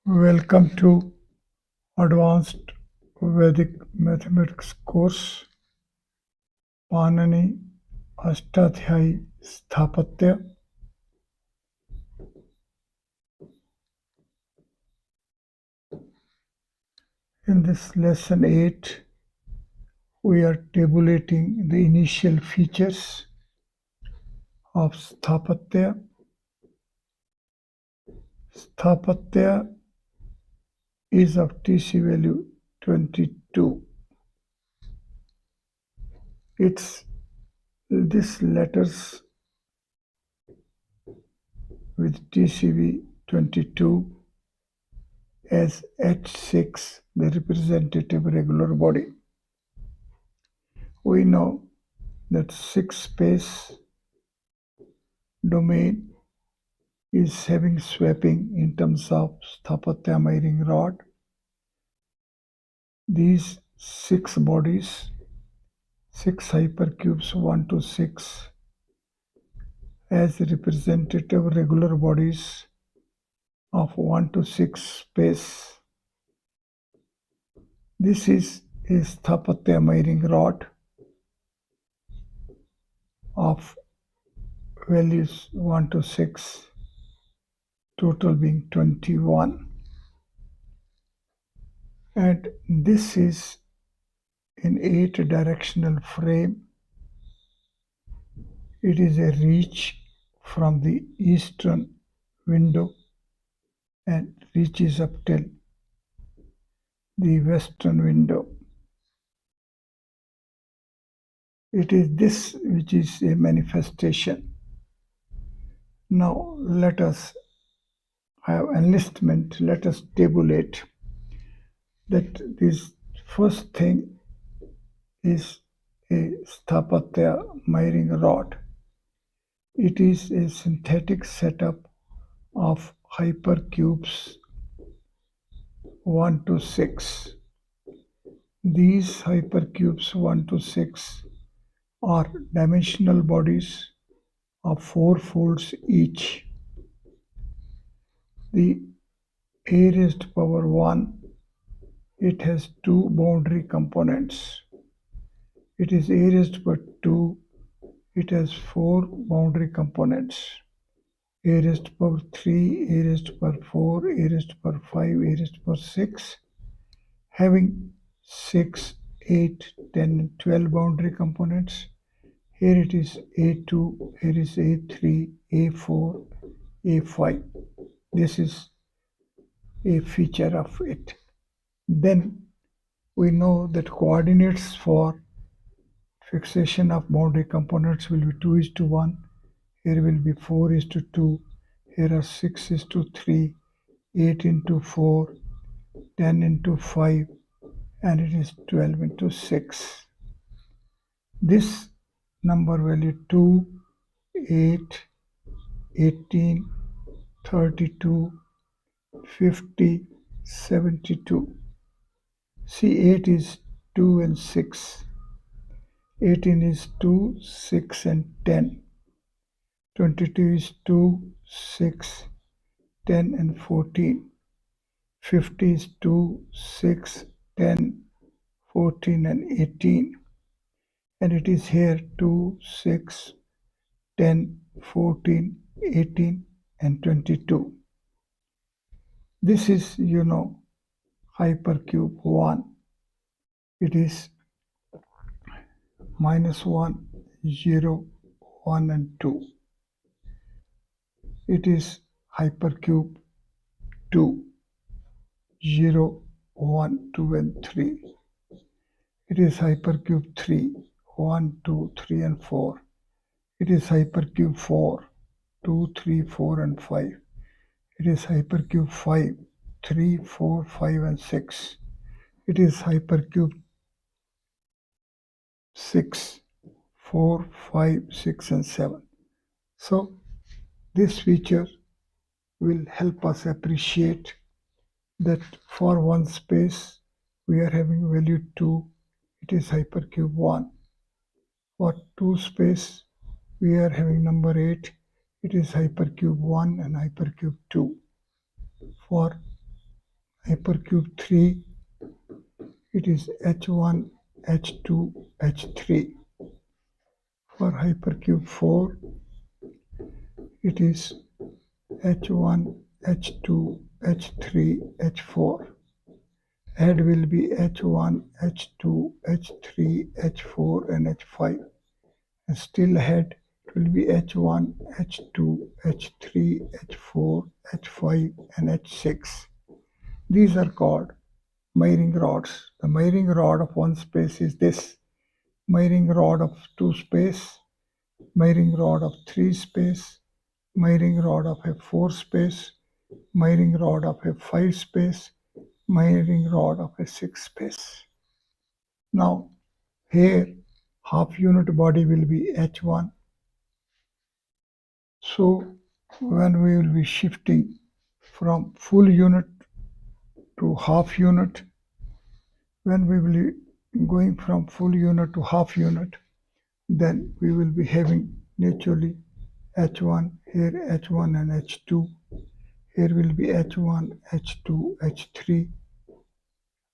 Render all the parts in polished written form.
Welcome to Advanced Vedic Mathematics course, Panani Ashtadhayayi Sthapatya. In this lesson 8, we are tabulating the initial features of Sthapatya. Sthapatya is of TC value 22. This letters with TCV 22 as H6, the representative regular body. We know that 6-space domain is having swapping in terms of Sthapatya miring rod. These 6 bodies, 6 hypercubes 1 to 6, as representative regular bodies of 1 to 6 space. This is a Sthapatya miring rod of values 1 to 6, total being 21. And this is in 8-directional frame. It is a reach from the eastern window and reaches up till the western window. It is this which is a manifestation. Now let us have enlistment. Let us tabulate that this first thing is a Sthapatya miring rod. It is a synthetic setup of hypercubes 1 to 6. These hypercubes 1 to 6 are dimensional bodies of 4 folds each. The a raised to power 1, it has 2 boundary components. It is a raised to power 2, it has 4 boundary components. A raised to power 3, a raised to power 4, a raised to power 5, a raised to power 6, having 6, 8, 10, and 12 boundary components. Here it is A2, here is A3, A4, A5. This is a feature of it. Then we know that coordinates for fixation of boundary components will be 2:1. Here will be 4:2. Here are 6:3, 8:4, 10:5, and it is 12:6. This number value 2, 8, 18, 32, 50, 72. See, 8 is 2 and 6. 18 is 2, 6 and 10. 22 is 2, 6, 10 and 14. 50 is 2, 6, 10, 14 and 18. And it is here 2, 6, 10, 14, 18 and 22. This is, hypercube 1. It is -1, 0, 1 and 2. It is hypercube 2, 0, 1, 2 and 3. It is hypercube 3, 1, 2, 3 and 4. It is hypercube 4, 2, 3, 4 and 5. It is hypercube 5, 3, 4, 5 and 6. It is hypercube 6, 4, 5, 6 and 7. So this feature will help us appreciate that for one space we are having value 2, it is hypercube 1. For 2 space we are having number 8, it is hypercube 1 and hypercube 2. For hypercube 3, it is H1, H2, H3. For hypercube 4, it is H1, H2, H3, H4. Head will be H1, H2, H3, H4 and H5. And still head it will be H1, H2, H3, H4, H5 and H6. These are called miring rods. The miring rod of one space is this. Miring rod of two space, miring rod of three space, miring rod of a four space, miring rod of a five space, miring rod of a six space. Now here half unit body will be H1. So when we will be shifting from full unit to half unit, when we will be going from full unit to half unit, then we will be having naturally H1, here H1 and H2, here will be H1, H2, H3,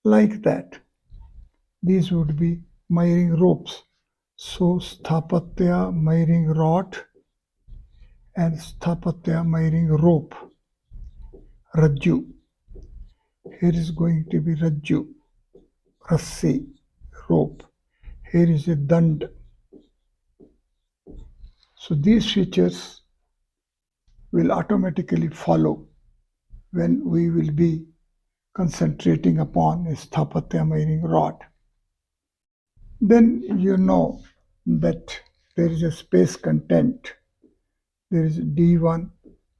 like that. These would be miring ropes. So Sthapatya miring rod and Sthapatya miring rope. Rajju. Here is going to be Rajju, Rassi, rope. Here is a Dand. So these features will automatically follow when we will be concentrating upon a Sthapatya miring rod. Then you know that there is a space content. There is D1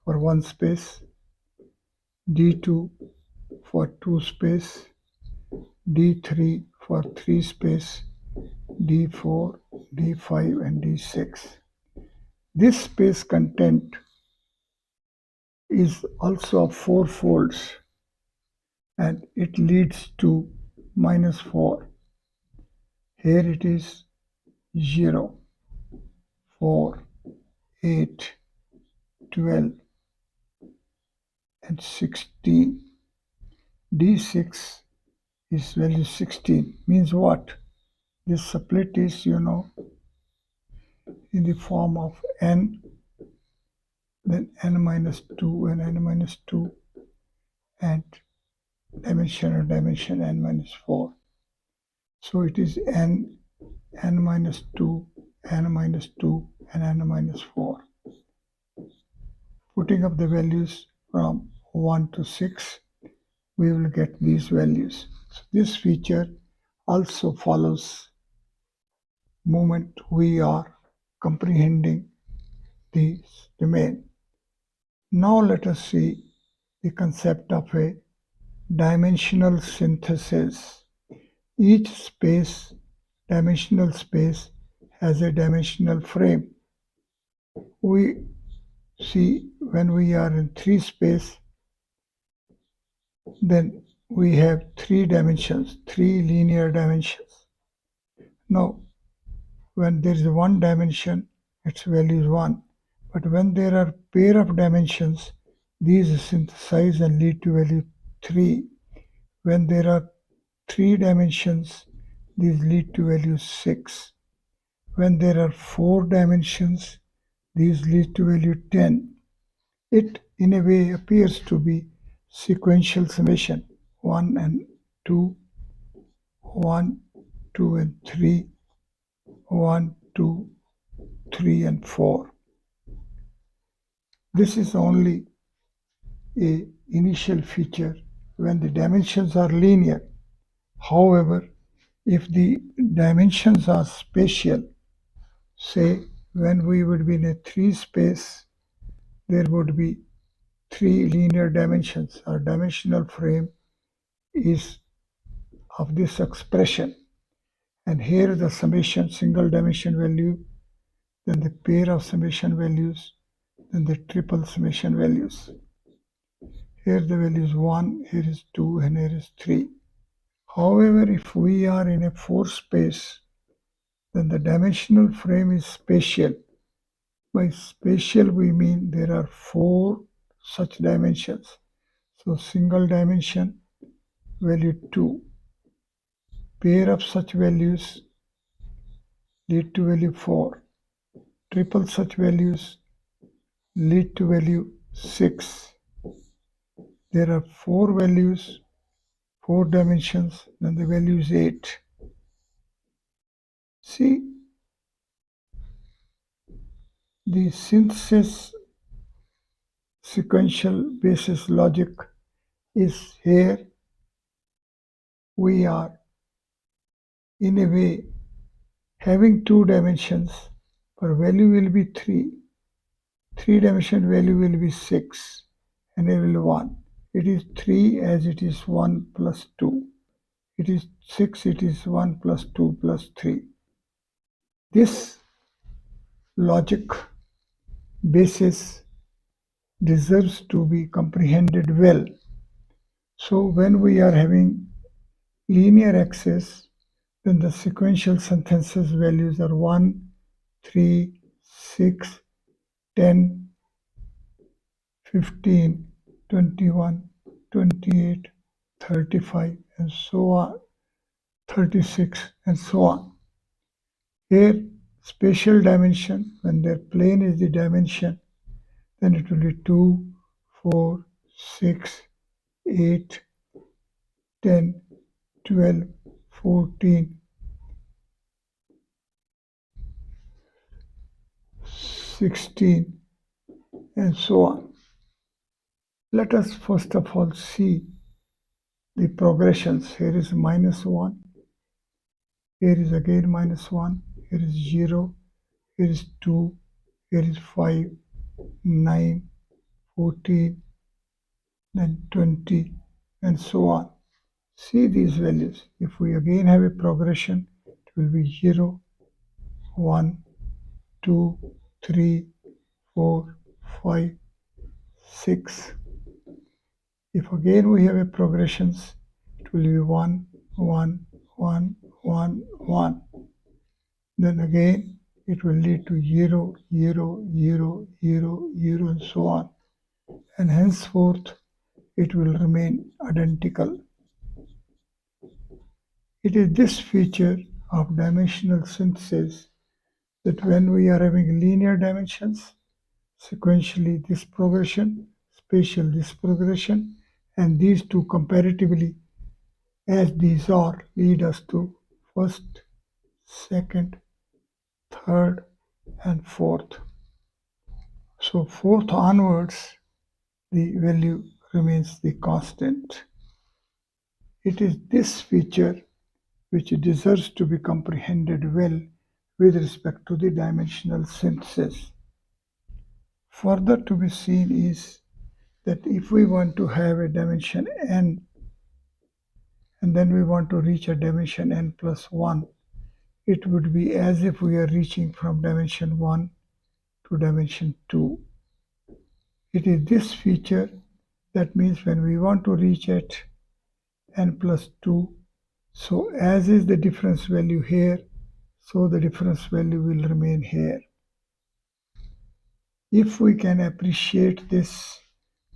for one space, D2 for two space, D3 for three space, D4, D5 and D6. This space content is also of four folds and it leads to -4. Here it is 0, 4, 8, 12 and 16. D6 is value 16. Means what? This split is, in the form of n, then n-2 and n-2 and dimension n-4. So it is n, n-2, n-2 and n-4. Putting up the values from 1 to 6, we will get these values. So this feature also follows moment we are comprehending this domain. Now let us see the concept of a dimensional synthesis. Each space, dimensional space, has a dimensional frame. We see when we are in 3 space, then we have 3 dimensions, 3 linear dimensions. Now, when there is one dimension, its value is 1. But when there are pair of dimensions, these synthesize and lead to value 3. When there are 3 dimensions, these lead to value 6. When there are 4 dimensions, these lead to value 10. It, in a way, appears to be sequential summation. 1 and 2, 1, 2 and 3, 1, 2, 3 and 4. This is only a initial feature when the dimensions are linear. However, if the dimensions are spatial, say when we would be in a 3 space, there would be 3 linear dimensions. Our dimensional frame is of this expression. And here the summation single dimension value, then the pair of summation values, then the triple summation values. Here the value is 1, here is 2, and here is 3. However, if we are in a 4 space, then the dimensional frame is spatial. By spatial, we mean there are 4 such dimensions. So single dimension, value 2. Pair of such values lead to value 4. Triple such values lead to value 6. There are 4 values, 4 dimensions, then the value is 8. See, the synthesis sequential basis logic is here. We are, in a way, having 2 dimensions, but value will be 3. 3-dimension value will be 6 and it will 1. It is 3 as it is 1 plus 2. It is 6, it is 1 plus 2 plus 3. This logic basis deserves to be comprehended well. So when we are having linear access, then the sequential synthesis values are 1, 3, 6, 10, 15, 21, 28, 35, and so on, 36, and so on. Here, spatial dimension, when their plane is the dimension, then it will be 2, 4, 6, 8, 10, 12, 14, 16, and so on. Let us first of all see the progressions. Here is -1, here is again -1, here is 0, here is 2, here is 5, 9, 14, then 20, and so on. See these values. If we again have a progression, it will be 0, 1, 2, 3, 4, 5, 6. If again we have a progressions, it will be 1, 1, 1, 1, 1. Then again it will lead to 0, 0, 0, 0, 0, and so on. And henceforth it will remain identical. It is this feature of dimensional synthesis that when we are having linear dimensions, sequentially this progression, spatial this progression, and these two comparatively, as these are, lead us to first, second, third, and fourth. So fourth onwards, the value remains the constant. It is this feature which deserves to be comprehended well with respect to the dimensional synthesis. Further to be seen is that if we want to have a dimension n, and then we want to reach a dimension n plus 1, it would be as if we are reaching from dimension 1 to dimension 2. It is this feature that means when we want to reach at n plus 2, so as is the difference value here, so the difference value will remain here. If we can appreciate this,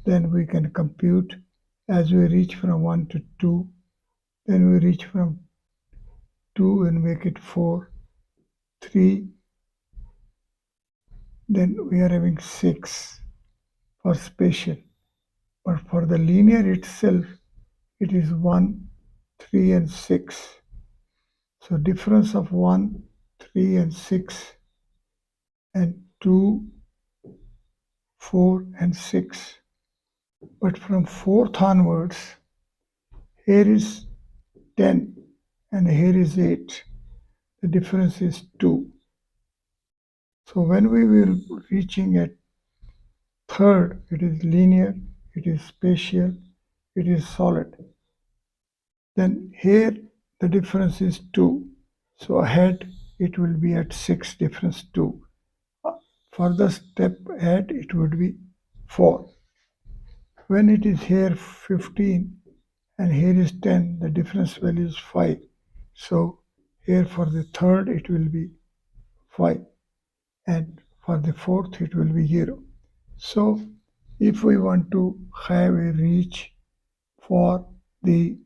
then we can compute as we reach from 1 to 2, then we reach from 2 and make it 4, 3, then we are having 6 for spatial. But for the linear itself, it is 1, 3, and 6. So difference of 1, 3, and 6, and 2, 4, and 6. But from 4th onwards, here is 10 and here is 8. The difference is 2. So when we will reaching at third, it is linear, it is spatial, it is solid. Then here the difference is 2. So ahead it will be at 6, difference 2. Further step ahead it would be 4. When it is here 15 and here is 10, the difference value is 5. So here for the third it will be 5, and for the fourth it will be 0. So if we want to have a reach for the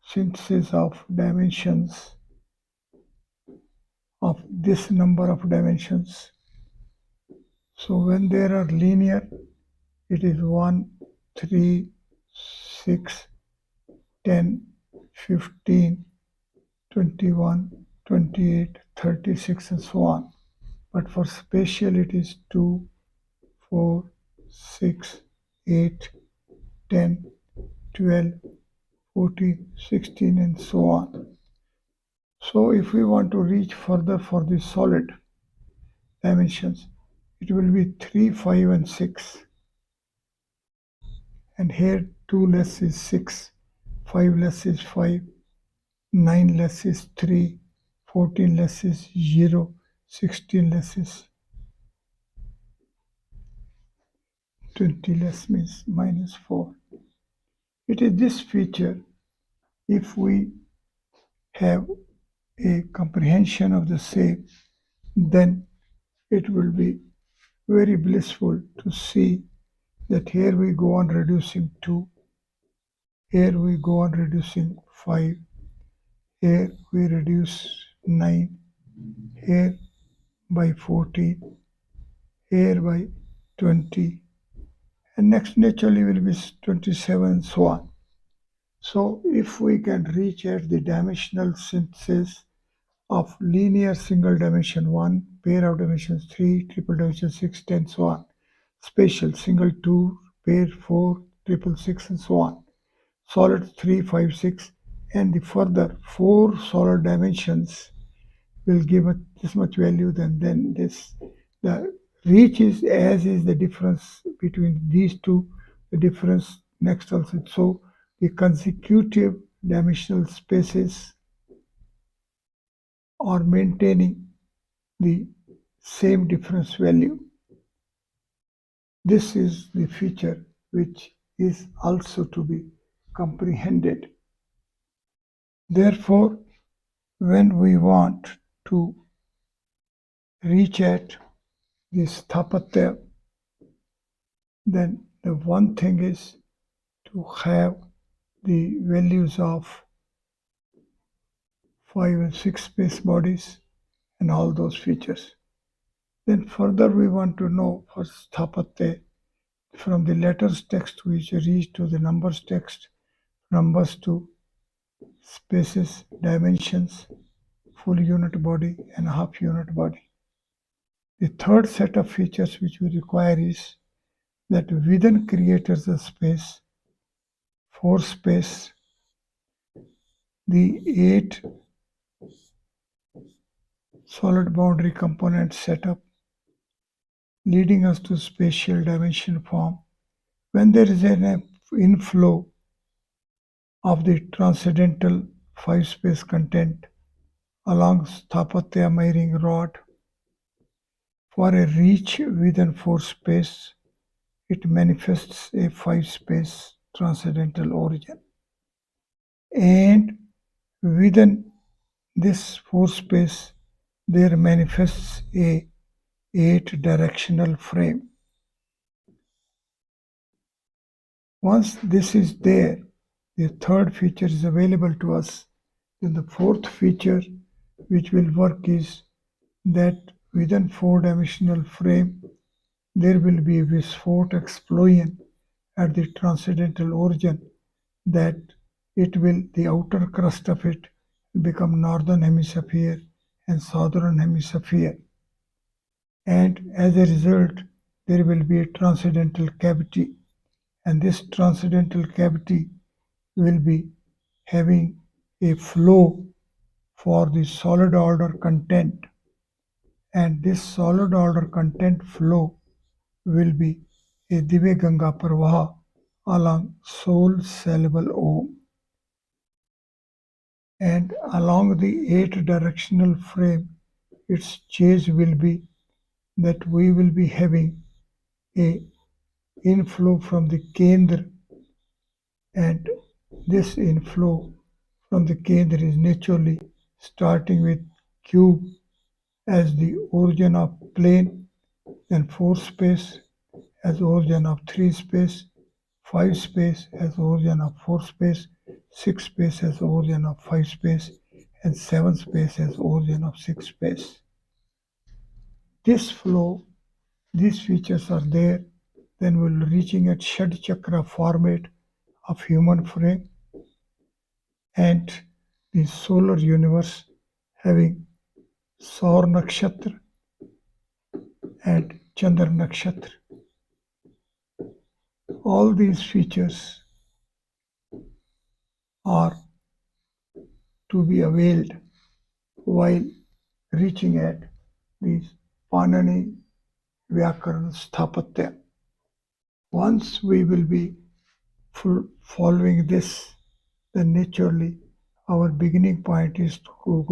synthesis of dimensions of this number of dimensions. So when there are linear, it is 1, 3, 6, 10, 15, 21, 28, 36, and so on. But for spatial, it is 2, 4, 6, 8, 10, 12, 14, 16, and so on. So if we want to reach further for the solid dimensions, it will be 3, 5, and 6. And here 2 less is 6, 5 less is 5, 9 less is 3, 14 less is 0, 16 less is 20 less means minus 4. It is this feature, if we have a comprehension of the same, then it will be very blissful to see that here we go on reducing 2, here we go on reducing 5, here we reduce 9, here by 14, here by 20, and next naturally will be 27 and so on. So if we can reach at the dimensional synthesis of linear single dimension 1, pair of dimensions 3, triple dimension 6, 10, so on, spatial single 2, pair 4, triple 6, and so on, solid 3, 5, 6, and the further 4 solid dimensions will give us this much value, then this the reach is as is the difference between these two, the difference next also. So the consecutive dimensional spaces are maintaining the same difference value. This is the feature which is also to be comprehended. Therefore, when we want to reach at the Sthapatya, then the one thing is to have the values of 5 and 6 space bodies and all those features. Then further we want to know for Sthapatya from the letters text which reach to the numbers text, numbers to spaces, dimensions, full unit body and half unit body. The third set of features which we require is that within creators of space, for space, the 8 solid boundary components set up, leading us to spatial dimension form. When there is an inflow of the transcendental 5 space content along Sthapatya miring rod, for a reach within 4 space, it manifests a 5 space transcendental origin. And within this 4 space, there manifests a 8 directional frame. Once this is there, the third feature is available to us. Then the fourth feature which will work is that within 4-dimensional frame, there will be a Visphot explosion at the transcendental origin, that the outer crust of it will become northern hemisphere and southern hemisphere. And as a result, there will be a transcendental cavity. And this transcendental cavity will be having a flow for the solid order content. And this solid order content flow will be a Divya Ganga Pravaha along soul syllable Om. And along the 8 directional frame, its chase will be that we will be having a inflow from the Kendra, and this inflow from the Kendra is naturally starting with cube as the origin of plane, then 4 space as origin of 3 space, 5 space as origin of 4 space, 6 space has origin of 5 space, and 7 space has origin of 6 space. This flow, these features are there, then we'll reaching at Shad Chakra format of human frame and the solar universe having Saur Nakshatra and Chandra Nakshatra. All these features are to be availed while reaching at these Panani Vyakaran Sthapatya. Once we will be following this, then naturally our beginning point is to go